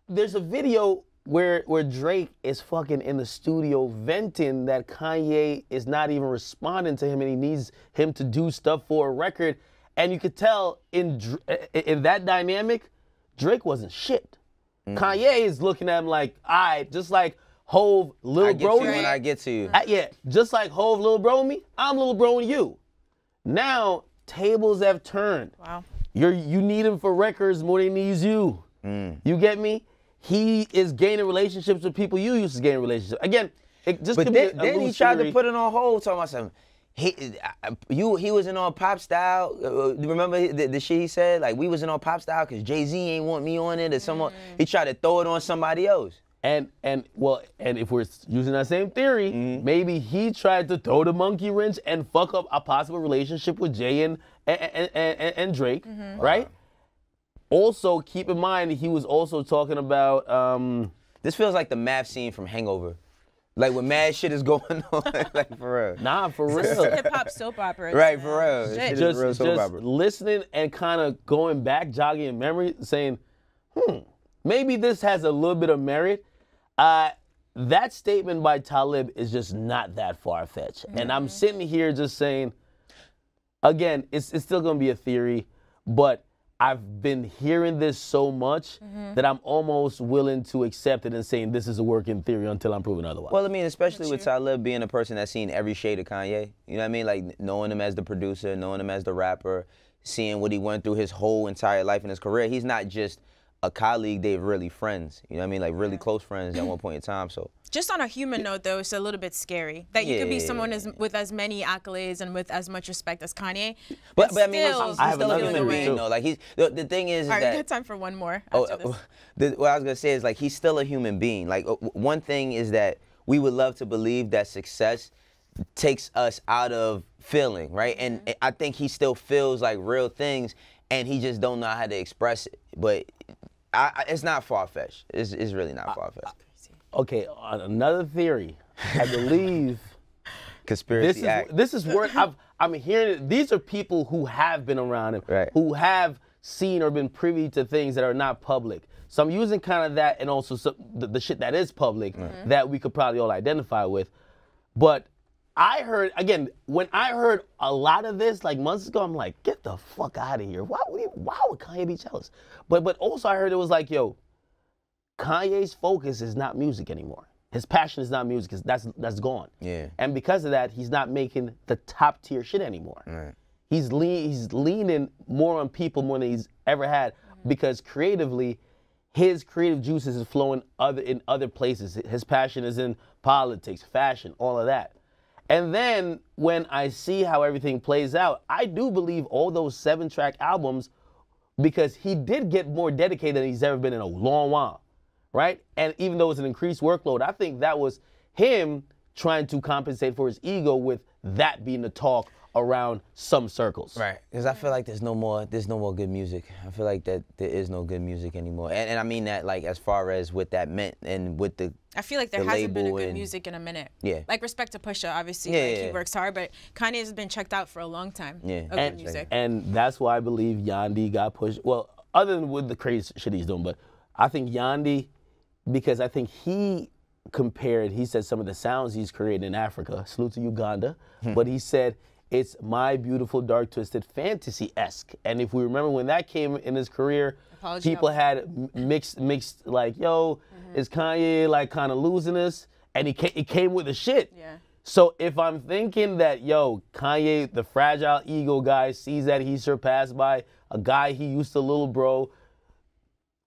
There's a video where Drake is fucking in the studio venting that Kanye is not even responding to him and he needs him to do stuff for a record. And you could tell in that dynamic, Drake wasn't shit. Kanye is looking at him like, all right, just like Hov, little bro. I get to you. Yeah, just like Hov, little bro me, I'm little bro and you. Now, tables have turned. Wow. You need him for records more than he needs you. You get me? He is gaining relationships with people you used to gain relationships. Again, it just could be a then he tried to put it on hold, talking about something. He was in on Pop Style. Remember the shit he said? Like, we was in on Pop Style because Jay-Z ain't want me on it, or someone. He tried to throw it on somebody else. And if we're using that same theory, maybe he tried to throw the monkey wrench and fuck up a possible relationship with Jay and Drake, right? Also, keep in mind, he was also talking about... this feels like the math scene from Hangover. Like, when mad shit is going on, like, for real. Nah, for real. This is hip-hop soap opera. Right, for real. Just listening and kind of going back, jogging in memory, saying, maybe this has a little bit of merit. That statement by Talib is just not that far-fetched. And I'm sitting here just saying, again, it's still going to be a theory, but I've been hearing this so much that I'm almost willing to accept it and saying this is a working theory until I'm proven otherwise. Well, I mean, especially with Talib being a person that's seen every shade of Kanye. You know what I mean? Like, knowing him as the producer, knowing him as the rapper, seeing what he went through his whole entire life and his career. He's not just a colleague, they're really friends. You know what I mean? Like, really close friends at one point in time, so. Just on a human note, though, it's a little bit scary that you could be someone with as many accolades and with as much respect as Kanye. But I mean, he's still a human being, though. Like, the thing is that... All right, we got time for one more after this. What I was going to say is, like, he's still a human being. Like, one thing is that we would love to believe that success takes us out of feeling, right? And I think he still feels like real things. and he just don't know how to express it. But it's not far-fetched. It's really not far-fetched. Okay, on another theory, I believe Conspiracy act. This is where I'm hearing it. These are people who have been around him, right, who have seen or been privy to things that are not public. So I'm using kind of that and also the shit that is public that we could probably all identify with. But I heard, again, when I heard a lot of this like months ago, I'm like, get the fuck out of here. Why would Kanye be jealous? But also I heard it was like, yo, Kanye's focus is not music anymore. His passion is not music. That's gone. Yeah. And because of that, he's not making the top tier shit anymore. Right. He's leaning more on people more than he's ever had because creatively, his creative juices is flowing in other places. His passion is in politics, fashion, all of that. And then when I see how everything plays out, I do believe all those 7-track albums, because he did get more dedicated than he's ever been in a long while, right? And even though it's an increased workload, I think that was him trying to compensate for his ego with that being the talk around some circles. Right, because I feel like there's no more good music. I feel like that there is no good music anymore. And I mean that like as far as what that meant and with the I feel like there hasn't been a good music in a minute. Yeah. Like respect to Pusha, obviously, he works hard, but Kanye has been checked out for a long time. Yeah. Of good music. And that's why I believe Yandhi got pushed. Well, other than with the crazy shit he's doing, but I think Yandhi, because I think he said some of the sounds he's created in Africa, salute to Uganda, but he said, it's my beautiful, dark, twisted fantasy-esque. And if we remember when that came in his career, people had mixed like, yo, is Kanye like kind of losing us? And it came with the shit. Yeah. So if I'm thinking that, yo, Kanye, the fragile ego guy, sees that he's surpassed by a guy he used to little bro,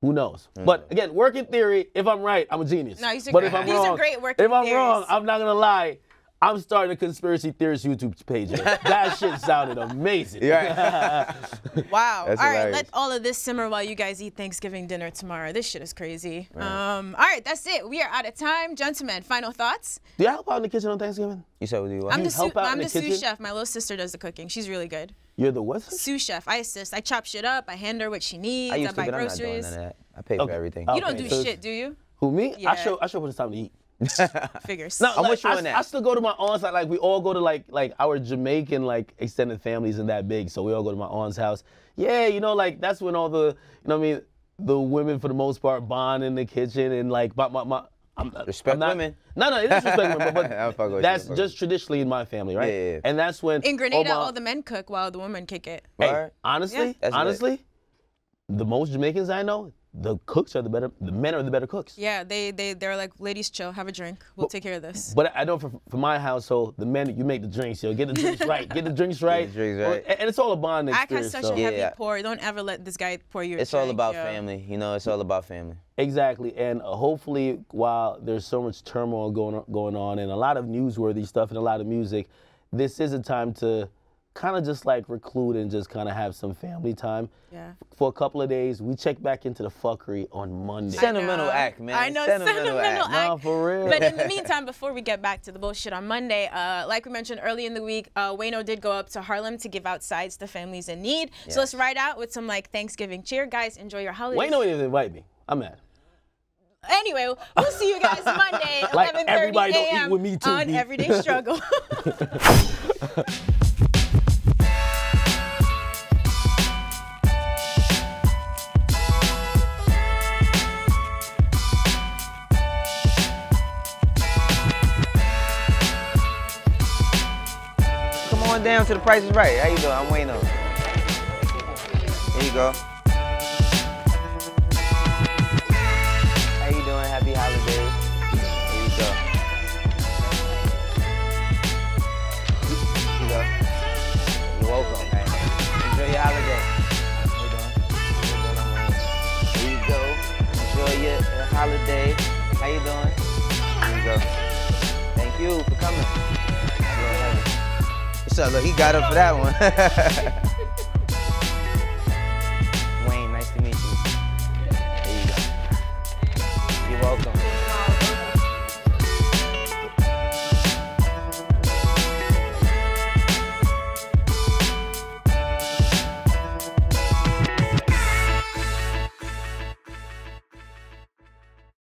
who knows? But again, working theory, if I'm right, I'm a genius. No, these are but great. If I'm These wrong, are great working theories. If I'm wrong, I'm not gonna lie. I'm starting a conspiracy theorist YouTube page. That shit sounded amazing. Yeah. Wow. That's all right, hilarious. let all of this simmer while you guys eat Thanksgiving dinner tomorrow. This shit is crazy. All right, that's it. We are out of time. Gentlemen, final thoughts? Do you help out in the kitchen on Thanksgiving? You said what do you want? I'm the kitchen? sous chef. My little sister does the cooking. She's really good. You're the what? Sous chef. I assist. I chop shit up. I hand her what she needs. I used to, buy but I'm not doing groceries. none of that. I pay for everything. You don't do shit, do you? Who, me? Yeah. I show up when it's time to eat. Figures. No, I'm with you on that. I still go to my aunt's, like we all go to like our Jamaican like extended families isn't that big, so we all go to my aunt's house. Yeah, you know, like that's when all the, you know what I mean, the women for the most part bond in the kitchen and like Respect women. No, it is respect women, but that's just traditionally in my family, right? Yeah. And that's when In Grenada, all the men cook while the women kick it. Hey, honestly, Yeah. the most Jamaicans I know, the men are the better cooks. Yeah, they're like, ladies, chill, have a drink. We'll take care of this. But I know for my household, the men, you make the drinks, yo. Get the drinks right. Get the drinks right. And it's all a bonding Act experience. has such a heavy pour. Don't ever let this guy pour you a It's all drink, about yo. family. You know, it's all about family. Exactly. And hopefully, while there's so much turmoil going on and a lot of newsworthy stuff and a lot of music, this is a time to kind of just like reclude and just kind of have some family time. Yeah. For a couple of days, we check back into the fuckery on Monday. Sentimental act, man. I know, sentimental act. No, for real. But in the meantime, before we get back to the bullshit on Monday, like we mentioned early in the week, Wayno did go up to Harlem to give out sides to families in need. So let's ride out with some like Thanksgiving cheer. Guys, enjoy your holidays. Wayno didn't even invite me. I'm mad. Anyway, we'll see you guys Monday, Like, 11:30 everybody don't a.m. eat with me too, on B. Everyday Struggle. Come on down to The Price is Right. How you doing? I'm Wayno. Here you go. How you doing? Happy holidays. Here you go. Here you go. You're welcome, man. Enjoy your holiday. How you doing? Here you go. Enjoy your holiday. How you doing? Here you go. Thank you for coming. What's up? Look, he got up for that one.